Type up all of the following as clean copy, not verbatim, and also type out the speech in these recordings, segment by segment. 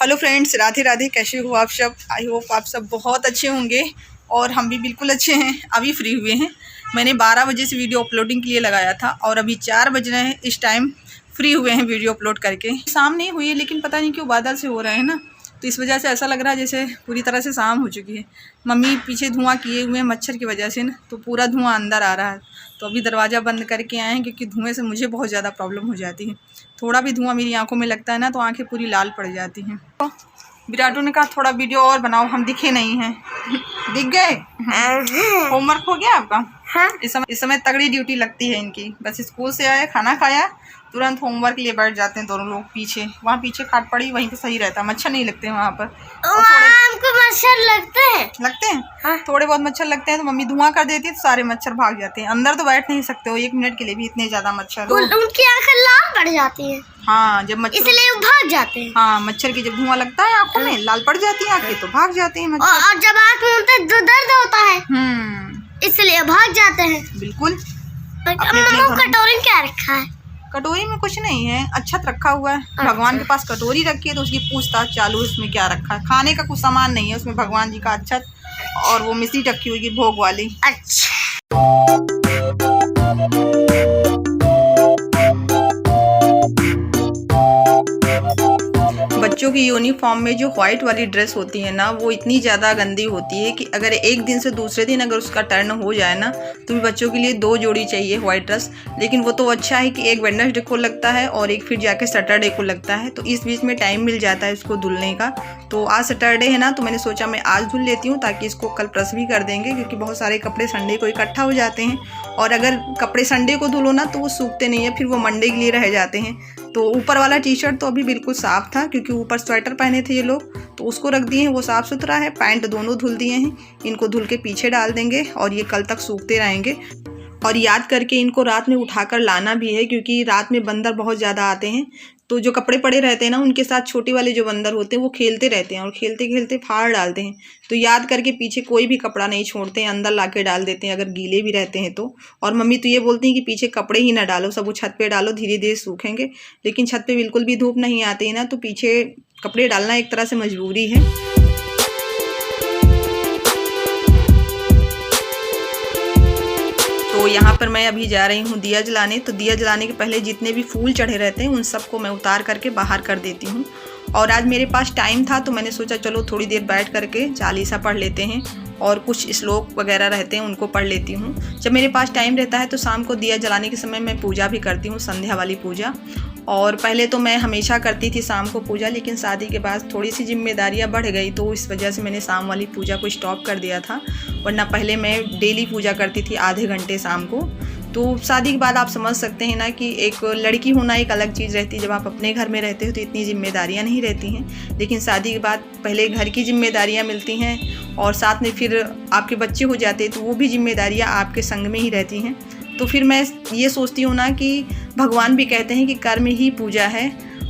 Hello friends, Radhe Radhe. कैसे हो आप सब? आई होप आप सब बहुत अच्छे होंगे और हम भी बिल्कुल अच्छे हैं। अभी फ्री हुए हैं। मैंने 12 बजे से वीडियो अपलोडिंग के लिए लगाया था और अभी 4 बज रहे हैं। इस टाइम फ्री हुए हैं वीडियो अपलोड करके। शाम नहीं हुई है लेकिन पता नहीं क्यों बादल से हो रहे हैं ना, तो इस वजह से ऐसा लग रहा है जैसे पूरी तरह से शाम हो चुकी है। मम्मी पीछे धुआं किए हुए हैं मच्छर की वजह से ना, तो पूरा धुआं अंदर आ रहा है। तो अभी दरवाज़ा बंद करके आए हैं क्योंकि धुएं से मुझे बहुत ज़्यादा प्रॉब्लम हो जाती है। थोड़ा भी धुआं मेरी आंखों में लगता है ना तो आंखें पूरी लाल पड़ जाती हैं। तो विराटो ने कहा थोड़ा वीडियो और बनाओ, हम दिखे नहीं हैं। दिख गए? होमवर्क हो गया आपका? हाँ। इस समय तगड़ी ड्यूटी लगती है इनकी। बस स्कूल से आए, खाना खाया, तुरंत होमवर्क लिए बैठ जाते हैं दोनों लोग। पीछे वहाँ पीछे खाट पड़ी, वहीं पे सही रहता, मच्छर नहीं लगते हैं वहाँ पर। हमको मच्छर लगते हैं हाँ। थोड़े बहुत मच्छर लगते हैं तो मम्मी धुआं कर देती है तो सारे मच्छर भाग जाते हैं। अंदर तो बैठ नहीं सकते हो 1 मिनट के लिए भी, इतने ज्यादा मच्छर। उनकी आंखें लाल पड़ जाती है। हाँ, जब मच्छर, इसलिए वो भाग जाते हैं। हाँ, मच्छर की जब धुआं लगता है आंखों में, लाल पड़ जाती है आंखें, तो भाग जाते हैं मच्छर। और जब आंख में उनका दर्द होता है इसलिए भाग जाते हैं। बिल्कुल। कटोरी क्या रखा है? कटोरी में कुछ नहीं है, अच्छत रखा हुआ है। भगवान के पास कटोरी रखी है तो उसकी पूछताछ चालू है उसमें क्या रखा है। खाने का कुछ सामान नहीं है उसमें, भगवान जी का अच्छत और वो मिश्री रखी हुई है भोग वाली। अच्छा। बच्चों की यूनिफॉर्म में जो व्हाइट वाली ड्रेस होती है ना, वो इतनी ज़्यादा गंदी होती है कि अगर एक दिन से दूसरे दिन अगर उसका टर्न हो जाए ना तो भी बच्चों के लिए 2 जोड़ी चाहिए व्हाइट ड्रेस। लेकिन वो तो अच्छा है कि एक वेडनेसडे को लगता है और एक फिर जाके सैटरडे को लगता है, तो इस बीच में टाइम मिल जाता है इसको धुलने का। तो आज सैटरडे है ना, तो मैंने सोचा मैं आज धुल लेती हूँ ताकि इसको कल प्रेस भी कर देंगे, क्योंकि बहुत सारे कपड़े संडे को इकट्ठा हो जाते हैं और अगर कपड़े संडे को धुलो ना तो वो सूखते नहीं है, फिर वो मंडे के लिए रह जाते हैं। तो ऊपर वाला टी शर्ट तो अभी बिल्कुल साफ़ था क्योंकि ऊपर स्वेटर पहने थे ये लोग, तो उसको रख दिए हैं, वो साफ़ सुथरा है। पैंट दोनों धुल दिए हैं, इनको धुल के पीछे डाल देंगे और ये कल तक सूखते रहेंगे। और याद करके इनको रात में उठाकर लाना भी है क्योंकि रात में बंदर बहुत ज़्यादा आते हैं। तो जो कपड़े पड़े रहते हैं ना उनके साथ छोटे वाले जो बंदर होते हैं वो खेलते रहते हैं और खेलते खेलते फाड़ डालते हैं। तो याद करके पीछे कोई भी कपड़ा नहीं छोड़ते हैं, अंदर लाके डाल देते हैं अगर गीले भी रहते हैं तो। और मम्मी तो ये बोलती हैं कि पीछे कपड़े ही ना डालो, सब वो छत पे डालो, धीरे धीरे सूखेंगे। लेकिन छत पे बिल्कुल भी धूप नहीं आती है ना, तो पीछे कपड़े डालना एक तरह से मजबूरी है। तो यहाँ पर मैं अभी जा रही हूँ दिया जलाने। तो दिया जलाने के पहले जितने भी फूल चढ़े रहते हैं उन सबको मैं उतार करके बाहर कर देती हूँ। और आज मेरे पास टाइम था तो मैंने सोचा चलो थोड़ी देर बैठ करके चालीसा पढ़ लेते हैं और कुछ श्लोक वगैरह रहते हैं उनको पढ़ लेती हूँ। जब मेरे पास टाइम रहता है तो शाम को दिया जलाने के समय मैं पूजा भी करती हूँ, संध्या वाली पूजा। और पहले तो मैं हमेशा करती थी शाम को पूजा, लेकिन शादी के बाद थोड़ी सी जिम्मेदारियां बढ़ गई तो इस वजह से मैंने शाम वाली पूजा को स्टॉप कर दिया था। वरना पहले मैं डेली पूजा करती थी आधे घंटे शाम को। तो शादी के बाद आप समझ सकते हैं ना कि एक लड़की होना एक अलग चीज़ रहती है। जब आप अपने घर में रहते हो तो इतनी जिम्मेदारियां नहीं रहती हैं, लेकिन शादी के बाद पहले घर की जिम्मेदारियां मिलती हैं और साथ में फिर आपके बच्चे हो जाते हैं तो वो भी जिम्मेदारियां आपके संग में ही रहती हैं। तो फिर मैं ये सोचती हूँ ना कि भगवान भी कहते हैं कि कर्म ही पूजा है।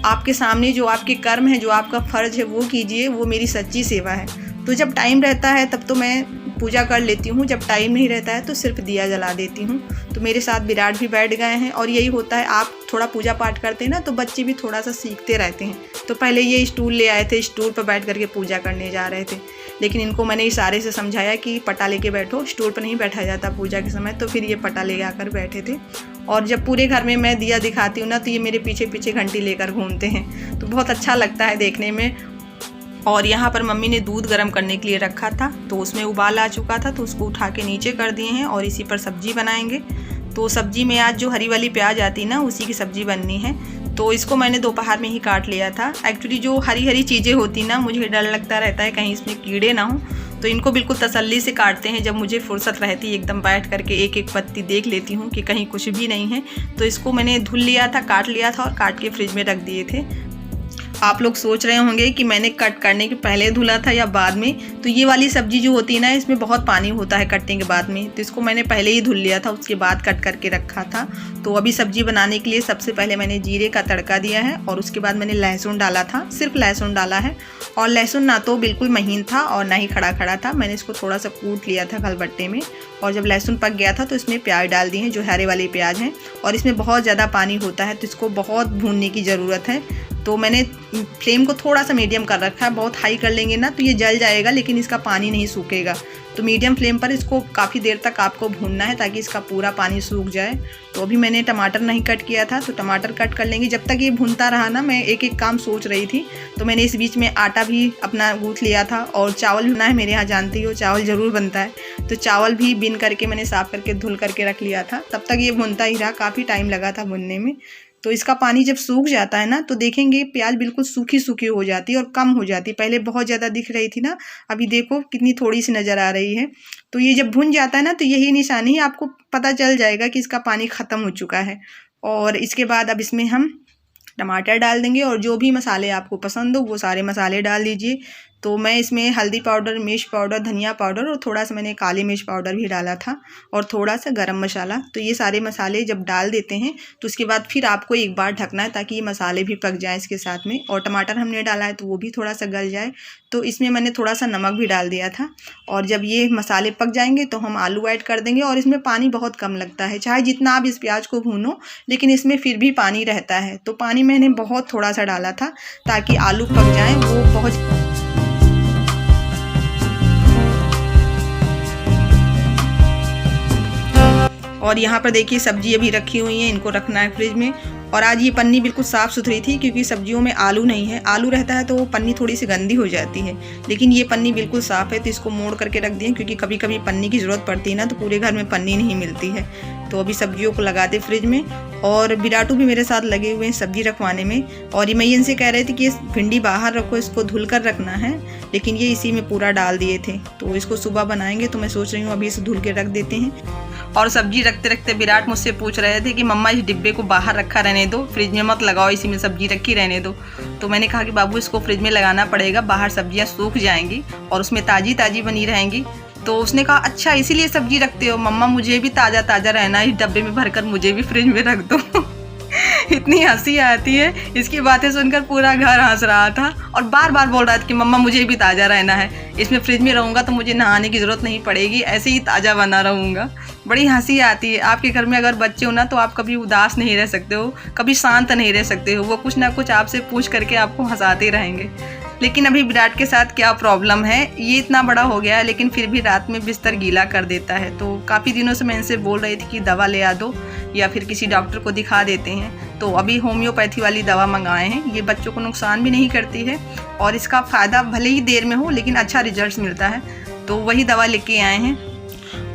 आपके सामने जो आपके कर्म है, जो आपका फ़र्ज़ है वो कीजिए, वो मेरी सच्ची सेवा है। तो जब टाइम रहता है तब तो मैं पूजा कर लेती हूँ, जब टाइम नहीं रहता है तो सिर्फ दिया जला देती हूँ। तो मेरे साथ विराट भी बैठ गए हैं और यही होता है, आप थोड़ा पूजा पाठ करते हैं ना तो बच्चे भी थोड़ा सा सीखते रहते हैं। तो पहले ये स्टूल ले आए थे, स्टूल पर बैठ करके पूजा करने जा रहे थे, लेकिन इनको मैंने इशारे से समझाया कि पटा लेके बैठो, स्टूल पर नहीं बैठा जाता पूजा के समय। तो फिर ये पटा ले आकर बैठे थे। और जब पूरे घर में मैं दिया दिखाती हूँ ना तो ये मेरे पीछे पीछे घंटी लेकर घूमते हैं, तो बहुत अच्छा लगता है देखने में। और यहाँ पर मम्मी ने दूध गर्म करने के लिए रखा था तो उसमें उबाल आ चुका था, तो उसको उठा के नीचे कर दिए हैं और इसी पर सब्जी बनाएंगे। तो सब्जी में आज जो हरी वाली प्याज आती ना उसी की सब्जी बननी है। तो इसको मैंने दोपहर में ही काट लिया था। एक्चुअली जो हरी हरी चीज़ें होती ना, मुझे डर लगता रहता है कहीं इसमें कीड़े ना हो, तो इनको बिल्कुल तसल्ली से काटते हैं। जब मुझे फुर्सत रहती है एकदम बैठ करके एक एक पत्ती देख लेती हूँ कि कहीं कुछ भी नहीं है। तो इसको मैंने धुल लिया था, काट लिया था और काट के फ्रिज में रख दिए थे। आप लोग सोच रहे होंगे कि मैंने कट करने के पहले धुला था या बाद में। तो ये वाली सब्जी जो होती है ना, इसमें बहुत पानी होता है कटने के बाद में, तो इसको मैंने पहले ही धुल लिया था, उसके बाद कट करके रखा था। तो अभी सब्जी बनाने के लिए सबसे पहले मैंने जीरे का तड़का दिया है और उसके बाद मैंने लहसुन डाला था, सिर्फ लहसुन डाला है। और लहसुन ना तो बिल्कुल महीन था और ना ही खड़ा खड़ा था, मैंने इसको थोड़ा सा कूट लिया था खलबट्टे में और जब लहसुन पक गया था तो इसमें प्याज डाल दिए हैं, जो हरे वाले प्याज हैं। और इसमें बहुत ज़्यादा पानी होता है तो इसको बहुत भूनने की ज़रूरत है। तो मैंने फ्लेम को थोड़ा सा मीडियम कर रखा है। बहुत हाई कर लेंगे ना तो ये जल जाएगा, लेकिन इसका पानी नहीं सूखेगा। तो मीडियम फ्लेम पर इसको काफ़ी देर तक आपको भूनना है ताकि इसका पूरा पानी सूख जाए। तो अभी मैंने टमाटर नहीं कट किया था तो टमाटर कट कर लेंगे। जब तक ये भूनता रहा ना, मैं एक एक काम सोच रही थी। तो मैंने इस बीच में आटा भी अपना गूँथ लिया था और चावल भी बना है। मेरे यहाँ जानती हो चावल ज़रूर बनता है, तो चावल भी बिन करके मैंने साफ़ करके धुल करके रख लिया था। तब तक ये भुनता ही रहा, काफ़ी टाइम लगा था भुनने में। तो इसका पानी जब सूख जाता है ना तो देखेंगे प्याज बिल्कुल सूखी सूखी हो जाती है और कम हो जाती है। पहले बहुत ज़्यादा दिख रही थी ना, अभी देखो कितनी थोड़ी सी नज़र आ रही है। तो ये जब भुन जाता है ना तो यही निशानी है, आपको पता चल जाएगा कि इसका पानी ख़त्म हो चुका है। और इसके बाद अब इसमें हम टमाटर डाल देंगे और जो भी मसाले आपको पसंद हो वो सारे मसाले डाल दीजिए। तो मैं इसमें हल्दी पाउडर, मिर्च पाउडर, धनिया पाउडर और थोड़ा सा मैंने काली मिर्च पाउडर भी डाला था और थोड़ा सा गरम मसाला। तो ये सारे मसाले जब डाल देते हैं तो उसके बाद फिर आपको एक बार ढकना है ताकि ये मसाले भी पक जाएं इसके साथ में। और टमाटर हमने डाला है तो वो भी थोड़ा सा गल जाए। तो इसमें मैंने थोड़ा सा नमक भी डाल दिया था। और जब ये मसाले पक जाएंगे तो हम आलू ऐड कर देंगे। और इसमें पानी बहुत कम लगता है, चाहे जितना आप इस प्याज को भूनो, लेकिन इसमें फिर भी पानी रहता है। तो पानी मैंने बहुत थोड़ा सा डाला था ताकि आलू पक जाएँ। वो बहुत और यहाँ पर देखिए सब्जी अभी रखी हुई है, इनको रखना है फ्रिज में। और आज ये पन्नी बिल्कुल साफ़ सुथरी थी क्योंकि सब्जियों में आलू नहीं है। आलू रहता है तो वो पन्नी थोड़ी सी गंदी हो जाती है, लेकिन ये पन्नी बिल्कुल साफ़ है तो इसको मोड़ करके रख दिए क्योंकि कभी कभी पन्नी की ज़रूरत पड़ती है ना, तो पूरे घर में पन्नी नहीं मिलती है। तो अभी सब्जियों को लगा दे फ्रिज में। और बिराटू भी मेरे साथ लगे हुए हैं सब्जी रखवाने में। और ये मैं इनसे कह रही थी कि भिंडी बाहर रखो, इसको धुल कर रखना है, लेकिन ये इसी में पूरा डाल दिए थे। तो इसको सुबह बनाएंगे तो मैं सोच रही हूँ अभी इसे धुल के रख देते हैं। और सब्जी रखते रखते विराट मुझसे पूछ रहे थे कि मम्मा इस डिब्बे को बाहर रखा रहने दो, फ्रिज में मत लगाओ, इसी में सब्जी रखी रहने दो। तो मैंने कहा कि बाबू इसको फ्रिज में लगाना पड़ेगा, बाहर सब्जियां सूख जाएंगी और उसमें ताज़ी ताज़ी बनी रहेंगी। तो उसने कहा अच्छा इसीलिए सब्जी रखते हो मम्मा, मुझे भी ताज़ा ताज़ा रहना है, इस डब्बे में भरकर मुझे भी फ्रिज में रख दो। इतनी हंसी आती है, इसकी बातें सुनकर पूरा घर हंस रहा था और बार बार बोल रहा था कि मम्मा मुझे भी ताज़ा रहना है, इसमें फ्रिज में रहूँगा तो मुझे नहाने की ज़रूरत नहीं पड़ेगी, ऐसे ही ताज़ा बना रहूँगा। बड़ी हंसी आती है। आपके घर में अगर बच्चे हो ना तो आप कभी उदास नहीं रह सकते हो, कभी शांत नहीं रह सकते हो, वो कुछ ना कुछ आपसे पूछ करके आपको हंसाते रहेंगे। लेकिन अभी विराट के साथ क्या प्रॉब्लम है, ये इतना बड़ा हो गया है लेकिन फिर भी रात में बिस्तर गीला कर देता है। तो काफ़ी दिनों से मैं इनसे बोल रही थी कि दवा ले आ दो या फिर किसी डॉक्टर को दिखा देते हैं। तो अभी होम्योपैथी वाली दवा मंगाए हैं, ये बच्चों को नुकसान भी नहीं करती है और इसका फ़ायदा भले ही देर में हो लेकिन अच्छा रिजल्ट मिलता है। तो वही दवा लेके आए हैं।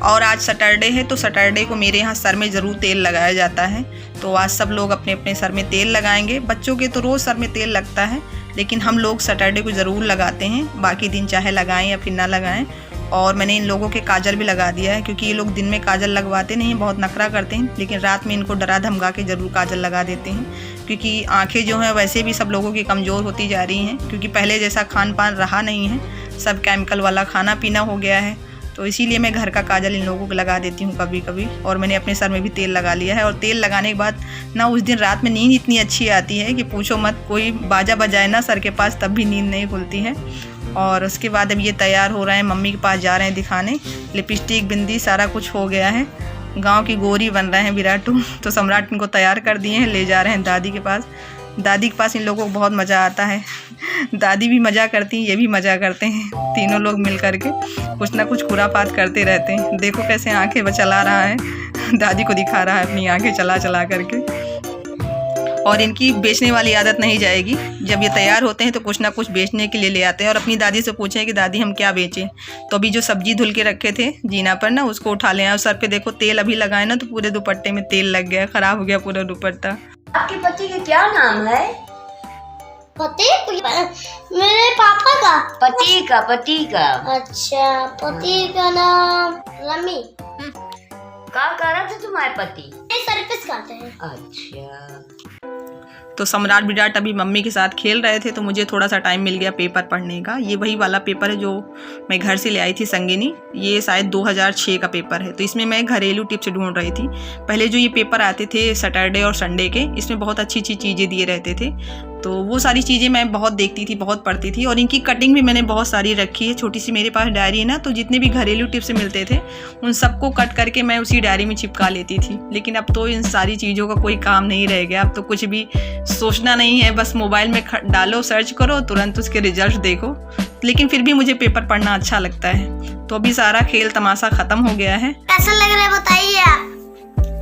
और आज सैटरडे है तो सैटरडे को मेरे यहाँ सर में ज़रूर तेल लगाया जाता है। तो आज सब लोग अपने अपने सर में तेल लगाएंगे। बच्चों के तो रोज़ सर में तेल लगता है, लेकिन हम लोग सैटरडे को ज़रूर लगाते हैं, बाकी दिन चाहे लगाएं या फिर ना लगाएं। और मैंने इन लोगों के काजल भी लगा दिया है क्योंकि ये लोग दिन में काजल लगवाते नहीं, बहुत नखरा करते हैं, लेकिन रात में इनको डरा धमका के ज़रूर काजल लगा देते हैं। क्योंकि आँखें जो हैं वैसे भी सब लोगों की कमज़ोर होती जा रही हैं, क्योंकि पहले जैसा खान पान रहा नहीं है, सब केमिकल वाला खाना पीना हो गया है। तो इसीलिए मैं घर का काजल इन लोगों को लगा देती हूँ कभी कभी। और मैंने अपने सर में भी तेल लगा लिया है। और तेल लगाने के बाद ना उस दिन रात में नींद इतनी अच्छी आती है कि पूछो मत, कोई बाजा बजाए ना सर के पास तब भी नींद नहीं खुलती है। और उसके बाद अब ये तैयार हो रहे हैं, मम्मी के पास जा रहे हैं दिखाने। लिपस्टिक, बिंदी सारा कुछ हो गया है, गाँव की गोरी बन रहे हैं विराटू। तो सम्राट इनको तैयार कर दिए हैं, ले जा रहे हैं दादी के पास। दादी के पास इन लोगों को बहुत मज़ा आता है। दादी भी मज़ा करती हैं, ये भी मज़ा करते हैं, तीनों लोग मिल कर के कुछ ना कुछ खुरापात करते रहते हैं। देखो कैसे आंखें चला रहा है, दादी को दिखा रहा है अपनी आंखें चला चला करके। और इनकी बेचने वाली आदत नहीं जाएगी। जब ये तैयार होते हैं तो कुछ ना कुछ बेचने के लिए ले आते हैं और अपनी दादी से पूछें कि दादी हम क्या बेचें। तो अभी जो सब्जी धुल के रखे थे जीना पर ना, उसको उठा ले आए और सर पे देखो तेल अभी लगाए ना तो पूरे दुपट्टे में तेल लग गया, ख़राब हो गया पूरा दुपट्टा। आपके पति का क्या नाम है? पति? मेरे पापा का पति का। अच्छा, पति का नाम रमी। क्या कर रहे थे तुम्हारे पति? सर्विस करते हैं। अच्छा। तो सम्राट विराट अभी मम्मी के साथ खेल रहे थे तो मुझे थोड़ा सा टाइम मिल गया पेपर पढ़ने का। ये वही वाला पेपर है जो मैं घर से ले आई थी संगिनी, ये शायद 2006 का पेपर है। तो इसमें मैं घरेलू टिप्स ढूंढ रही थी। पहले जो ये पेपर आते थे सैटरडे और संडे के, इसमें बहुत अच्छी अच्छी चीज़ें दिए रहते थे। तो वो सारी चीज़ें मैं बहुत देखती थी, बहुत पढ़ती थी। और इनकी कटिंग भी मैंने बहुत सारी रखी है। छोटी सी मेरे पास डायरी है ना, तो जितने भी घरेलू टिप्स मिलते थे उन सबको कट करके मैं उसी डायरी में चिपका लेती थी। लेकिन अब तो इन सारी चीज़ों का कोई काम नहीं रह गया। अब तो कुछ भी सोचना नहीं है, बस मोबाइल में डालो, सर्च करो, तुरंत उसके रिजल्ट देखो। लेकिन फिर भी मुझे पेपर पढ़ना अच्छा लगता है। तो अभी सारा खेल तमाशा ख़त्म हो गया है। कैसा लग रहा है बताइए आप।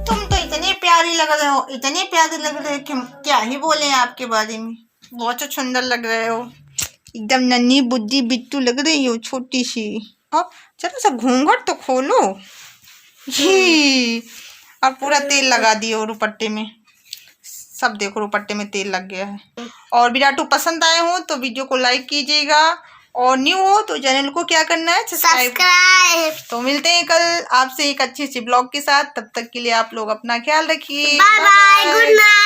तुम तो इतने प्यारी लग रहे हो, इतने प्यारे लग रहे हो कि हम क्या ही बोले आपके बारे में। बहुत सुंदर लग रहे हो, एकदम नन्ही बुद्धि बिट्टू लग रही हो, छोटी सी। अब चलो सा घूंघट तो खोलो। ही और पूरा तेल लगा दियो दुपट्टे में, सब देखो दुपट्टे में तेल लग गया है। और विराटू पसंद आए हो तो वीडियो को लाइक कीजिएगा, और न्यू हो तो चैनल को क्या करना है, सब्सक्राइब। तो मिलते हैं कल आपसे एक अच्छी सी ब्लॉग के साथ। तब तक के लिए आप लोग अपना ख्याल रखिए। Bye bye, good night.